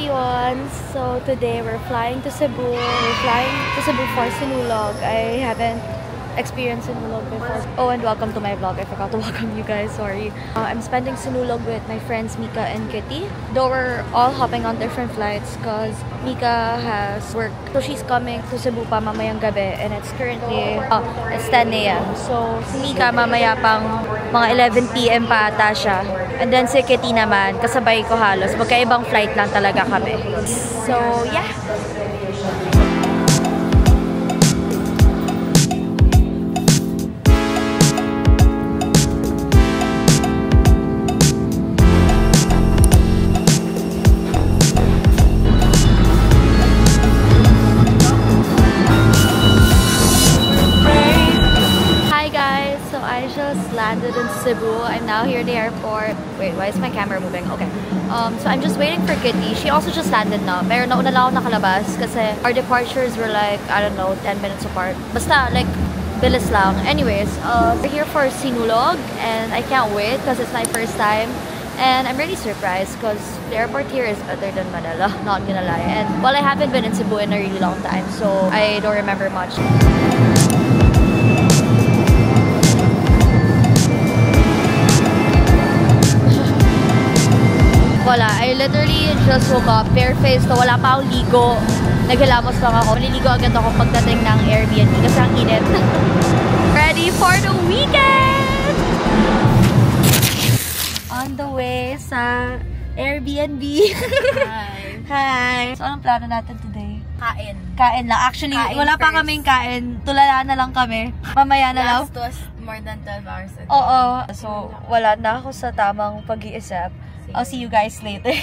everyone! So today we're flying to Cebu. We're flying to Cebu for Sinulog. I haven't experienced Sinulog before. Oh, and welcome to my vlog. I forgot to welcome you guys, sorry. I'm spending Sinulog with my friends Mika and Kitty. Though we're all hopping on different flights because Mika has work. So she's coming to Cebu pa mamayang gabi and it's currently it's 10 AM. So si Mika mamaya pang mga 11 PM pa ata siya. And then si Kitty naman, kasabay ko halos. Magkaibang flight lang talaga kami. So yeah. Landed in Cebu. I'm now here at the airport. Wait, why is my camera moving? Okay. So I'm just waiting for Kitty. She also just landed now. Pero nauna lang ako nakalabas kasi our departures were like, I don't know, 10 minutes apart. Basta, like, bilis lang. Anyways, we're here for Sinulog and I can't wait because it's my first time. And I'm really surprised because the airport here is better than Manila, not gonna lie. And well, I haven't been in Cebu in a really long time, so I don't remember much. Wala, I literally just woke up, bare-faced, so wala pa akong ligo. Naghilamos lang ako. Maliligo agad ako pagdating ng Airbnb kasi ang init. Ready for the weekend! On the way sa Airbnb. Hi! Hi! So, anong plano natin today? Kain. Kain lang. Actually, kain wala pa kaming kain. Tulala na lang kami. Mamaya na lang. Last was more than 12 hours ago. Oo. So, wala na ako sa tamang pag-iisip. I'll see you guys later.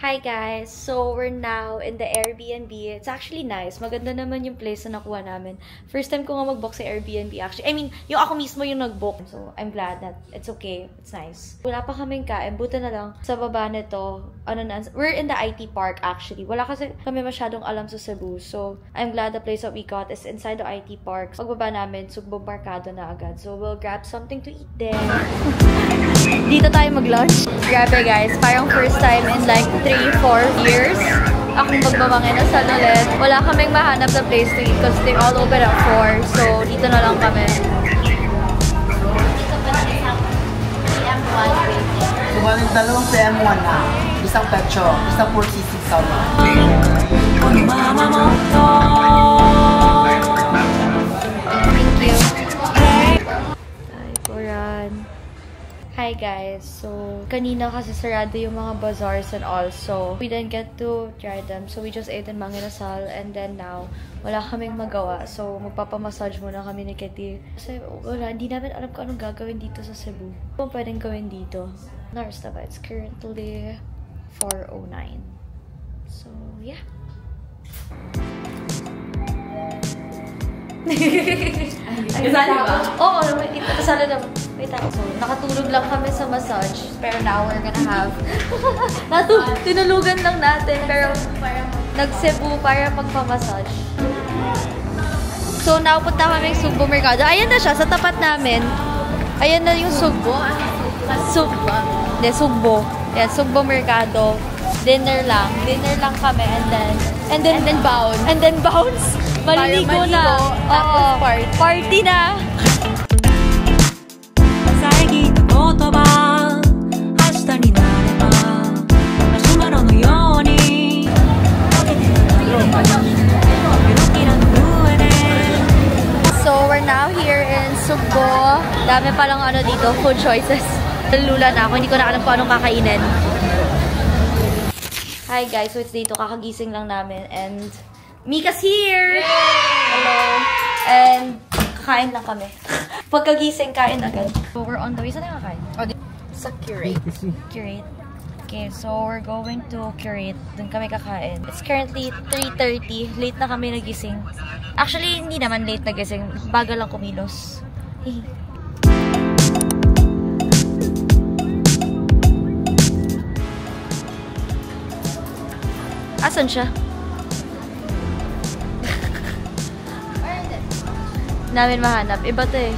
Hi guys! So, we're now in the Airbnb. It's actually nice. Maganda naman yung place na nakuha namin. First time ko nga mag-book sa Airbnb actually. I mean, yung ako mismo yung nag-book. So, I'm glad that it's okay. It's nice. Wala pa kaming kain. Buta na lang sa baba nito. We're in the IT park actually. Wala kasi kami masyadong alam sa Cebu. So, I'm glad the place that we got is inside the IT park. Pagbaba namin, Sugbo Mercado na agad. So, we'll grab something to eat there. Dito tayo mag-lunch. Grabe guys, parang first time in like 3-4 years akong magmamangin na sa ulit. Wala kaming mahanap na place to eat because they all open at 4. So, dito na lang kami. Dito pa na isang PM1 waiting. So, dalawang PM1 na. Isang pecho, isang 4cc sauna. Thank you. Hi, Koran. Hi guys, so kanina kasi sarado yung mga bazaars and all, so we didn't get to try them, so we just ate in Mang Inasal and then now wala kaming magawa, so magpapamassage muna kami ni Kitty kasi wala, hindi namin alam kung anong gagawin dito sa Cebu, kung pwedeng gawin dito. Nurse diba, it's currently 4:09, so yeah. Kasali ba? Oo, kasali na. Wait ako. So, nakatulog lang kami sa massage. Pero now we're gonna have... Tinulugan lang natin. Pero nag-Cebu para magpamassage. So, now punta kami sa Sugbo Mercado. Ayan na siya, sa tapat namin. Ayan na yung Sugbo. Sugbo. Yan, Sugbo Mercado. Dinner lang kami and then bounce. And then bounce. Maliligo na. Oo. Party na. So, we're now here in Sugbo. Dami palang ano dito, food choices. Lula na ako. Hindi ko na alam kung anong kakainin. Hi guys, so it's dito, kakagising lang namin and Mika's here! Yay! Hello! And kakain lang kami. Pagkagising, kain agad. So we're on the way. Saan tayo kakain? Sa Curate. Curate. Okay, so we're going to Curate. Doon kami kakain. It's currently 3:30. Late na kami nagising. Actually, hindi naman late nagising. Bagal lang kumilos. Asan siya? Namin mahanap. Iba to eh.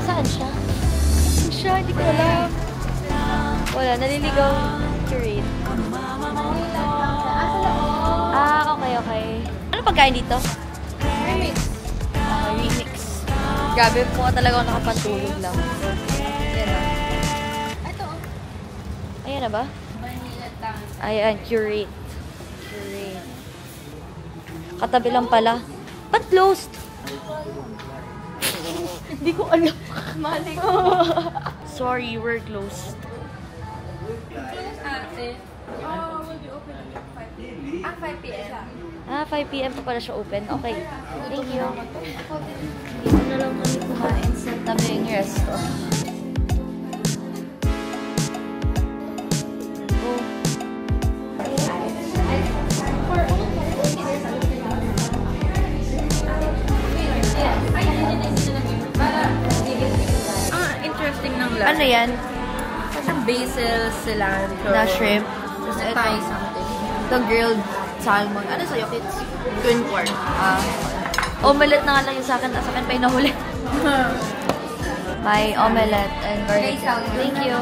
Saan siya? Saan siya? Hindi ko alam. Wala. Naliligaw. Curate. Ah, okay, okay. Ano pagkain dito? Remix. Remix. Grabe po talaga ako nakapantulog lang. Ayan na. Ito. Ayan na ba? Vanilla tang. Ayan, curate. Curate. Katabi lang pala. Ba't closed? Hindi ko alam. Mali ko. Sorry, we're closed. Close ate. Oh, will be open at 5 p.m. 5 p.m. Ah, 5 p.m. pa pala siya open. Okay. Thank you. Dito na lang kami kumain sa tabing resto. Oh. Interesting ng lasa. Ano yan? Parang basil, cilantro. Na shrimp. Tapos Thai something. The grilled salmon. Ano sa'yo, kids? Twin pork. Omelette na nga lang yung sa akin. Sa akin pa yung nahuli. My omelette and garlic. Thank you.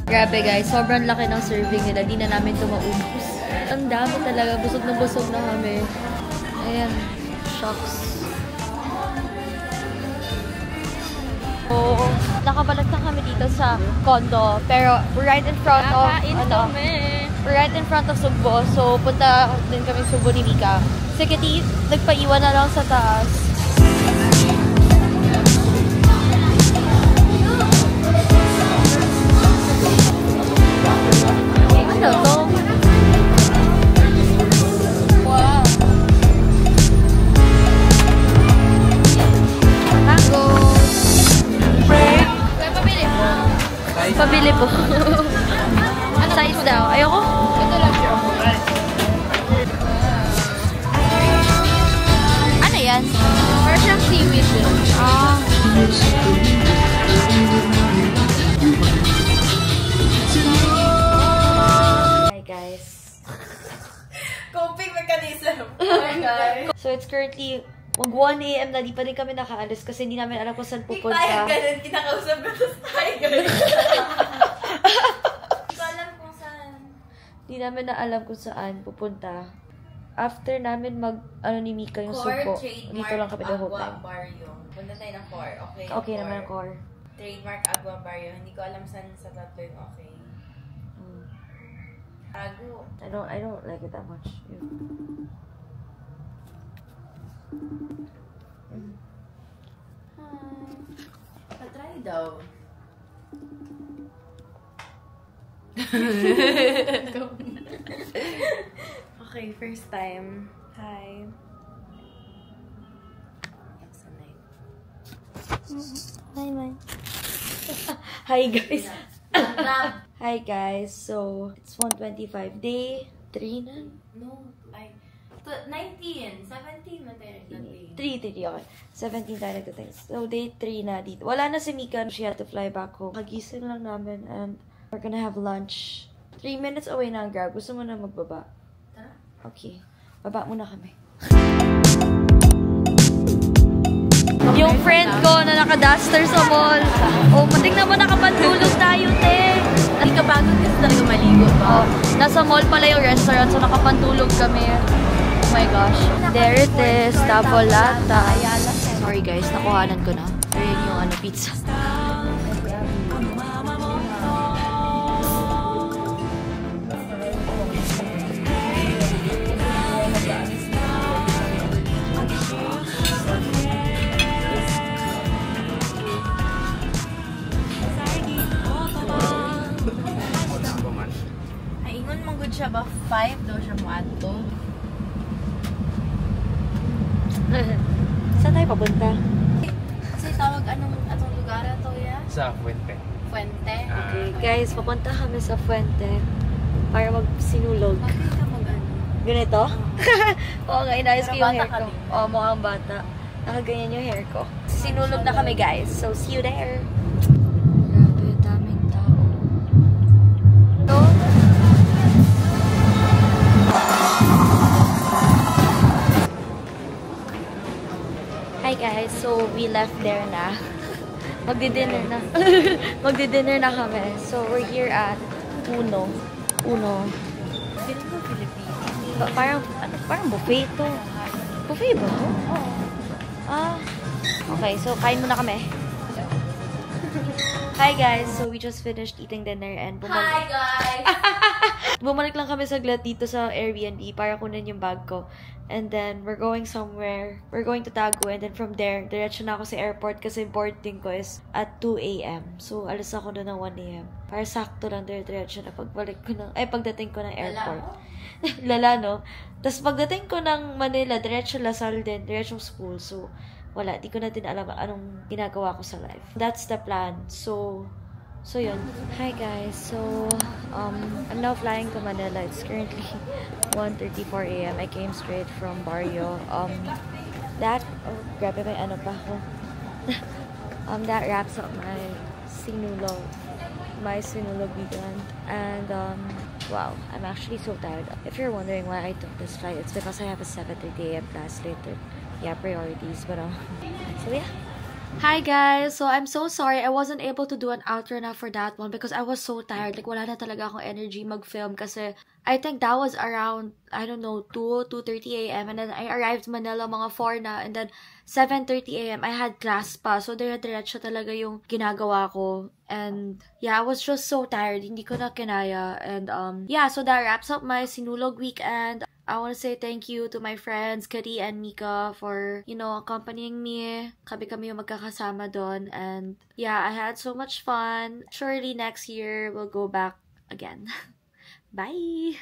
Grabe guys, sobrang laki ng serving nila. Di na namin ito maubos. Ang dami talaga. Busog na kami. Ayan. Shocks. Oo. Nakabalat na kami dito sa condo. Pero we're right in front of we're right in front of Sugbo. So punta din kami Sugbo ni Mika. Si Kitty, nagpaiwan na lang sa taas. Ano to? Wow. Mango. Pabili po. Ano size daw? Ayoko. Ito lang siya. Ano yan? Parang siyang seaweed. Ah. Hi guys. Coping mechanism. Hi guys. So it's currently mag 1 a.m. na, di pa rin kami nakaalis kasi hindi namin alam kung saan pupunta. Tayo ganun, kinakausap ko sa tayo ganun. Hindi ko alam kung saan. Hindi namin na alam kung saan pupunta. After namin ano ni Mika yung suko, dito lang kami the whole time. Barrio. Punta tayo ng core. Okay. Okay naman ang core. Trademark Agua Barrio. Hindi ko alam saan sa tatlo yung okay. Tago. I don't like it that much. Hi. Patry daw. Okay, first time. Hi. Hi, man. Hi, guys. Hi, guys. So, it's 125. Day 3 na? No, 19. 17 na tayo nagdating. 3, okay. 17 tayo nagdating. So, day 3 na dito. Wala na si Mika. She had to fly back home. Kagising lang namin and we're gonna have lunch. 3 minutes away na ang Grab. Gusto mo na magbaba? Tara. Okay. Baba muna kami. Yung friend ko na naka-duster sa mall. Oh, matik naman nakapantulog tayo, te. Hindi ka pagod kasi talaga maligo pa. Oh, nasa mall pala yung restaurant, so nakapantulog kami. Oh my gosh. There it is, Tavolata. Sorry guys, nakuhanan ko na. Pero yun yung pizza. Ingon mong good siya ba? 5 daw siya mo ato. Saan tayo papunta? Kasi tawag atong lugar to ya? Sa Fuente. Fuente. Okay, guys, papunta kami sa Fuente para magsinulog. Bakit ka mag-ano? Ganito? Oo nga, inayos ko yung hair ko. Bata ka Oo, mukhang bata. Nakaganyan yung hair ko. Sinulog na kami, guys. So, see you there. Grabe, daming tao. So, hi guys. So, we left there na. Magdi-dinner na. Magdi-dinner na kami. So, we're here at Uno. Feeling ko Philippines. Parang buffet to. Buffet ba to? Oo. Okay. So, kain muna kami. Hi guys. So, we just finished eating dinner and bumalik. Hi guys! Bumalik lang kami saglit dito sa Airbnb para kunin yung bag ko. And then, we're going somewhere. We're going to Taguig. And then from there, diretso na ako sa airport kasi boarding ko is at 2 a.m. So, alis ako doon ng 1 a.m. Para sakto lang diretso na pagdating ko ng airport. Lala, no? Tapos pagdating ko ng Manila, diretso Lasal din, diretso school. So, wala. Di ko na din alam anong ginagawa ko sa life. That's the plan. So yun. Hi guys. So, I'm now flying to Manila. It's currently 1:34 a.m. I came straight from Barrio. Grabe, may ano pa ako. That wraps up my sinulog weekend. And, wow, I'm actually so tired. If you're wondering why I took this flight, it's because I have a 7:30 a.m. class later. Yeah, priorities, but, so yeah. Hi guys! So, I'm so sorry I wasn't able to do an outro na for that one because I was so tired. Like, wala na talaga akong energy mag-film kasi I think that was around, I don't know, 2:30 a.m. And then I arrived Manila mga 4 na. And then 7:30 a.m. I had class pa. So, diretso talaga yung ginagawa ko. And yeah, I was just so tired. Hindi ko na kinaya. And yeah, so that wraps up my Sinulog weekend. I want to say thank you to my friends, Kari and Mika, for, accompanying me. Kami yung magkakasama doon. And yeah, I had so much fun. Surely next year, we'll go back again. Bye!